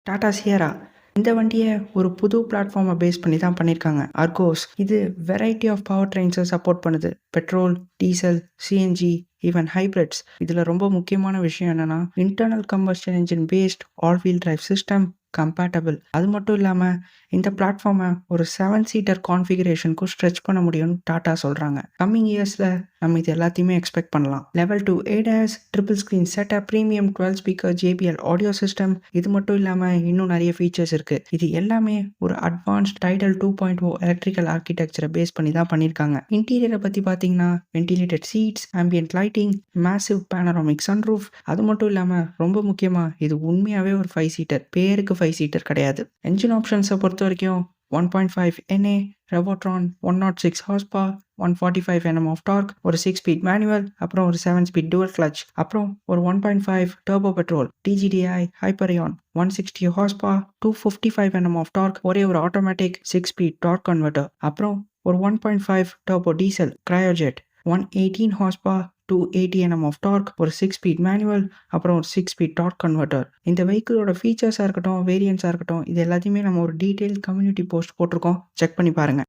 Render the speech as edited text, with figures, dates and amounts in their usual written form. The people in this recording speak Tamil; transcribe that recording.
டாடா சியரா இந்த வண்டியை ஒரு புது பிளாட்ஃபார்மை பேஸ் பண்ணி தான் பண்ணியிருக்காங்க. அர்கோஸ் இது வெரைட்டி ஆஃப் பவர் ட்ரெயின்ஸை சப்போர்ட் பண்ணுது. Petrol, diesel, CNG, even hybrids. இதில் ரொம்ப முக்கியமான விஷயம் என்னன்னா internal combustion engine based all wheel drive system compatible. அது மட்டும் இல்லாமல் இந்த பிளாட்ஃபார்மை ஒரு 7 சீட்டர் கான்ஃபிகரேஷனுக்கும் ஸ்ட்ரெச் பண்ண முடியும்னு டாடா சொல்கிறாங்க. கம்மிங் இயர்ஸில் நம்ம இது எல்லாத்தையுமே எக்ஸ்பெக்ட் பண்ணலாம். Level 2 ADAS, triple screen setup, premium 12 speaker JBL audio system. இது மட்டும் இல்லாமல் இன்னும் நிறைய ஃபீச்சர்ஸ் இருக்குது. இது எல்லாமே ஒரு அட்வான்ஸ்ட் டைடல் 2.0 எலக்ட்ரிக்கல் ஆர்கிடெக்சரை பேஸ் பண்ணி தான் பண்ணியிருக்காங்க. இன்டீரியரை பற்றி பார்த்தீங்கன்னா ventilated seeds, ambient lighting, massive panoramic sunroof. அது மட்டும் இல்லாமல் ரொம்ப முக்கியமாக இது உண்மையாகவே ஒரு 5 சீட்டர், பேருக்கு 5 சீட்டர் கிடையாது. என்ஜின் ஆப்ஷன்ஸை பொறுத்த வரைக்கும் 1.5 NA, Revotron 106 horsepower, 145 Nm of torque, ஒரு 6 ஸ்பீட் மேனுவல், அப்புறம் ஒரு 7 ஸ்பீட் dual clutch, அப்புறம் ஒரு 1.5 turbo petrol TGDI Hyperion 160 horsepower, 255 Nm of torque, ஒரே ஒரு ஆட்டோமேட்டிக் 6 ஸ்பீட் torque converter, அப்புறம் ஒரு 1.5 turbo diesel Cryojet 118 horsepower, 280 Nm of torque, ஒரு 6 ஸ்பீட் மேனுவல், அப்புறம் ஒரு 6 ஸ்பீட் டார்க் கன்வெர்ட்டர். இந்த வெஹிக்கிளோட ஃபீச்சர்ஸாக இருக்கட்டும், வேரியன்ஸாக இருக்கட்டும், இது எல்லாத்தையுமே நம்ம ஒரு டீட்டெயில் கம்யூனிட்டி போஸ்ட் போட்டிருக்கோம். செக் பண்ணி பாருங்கள்.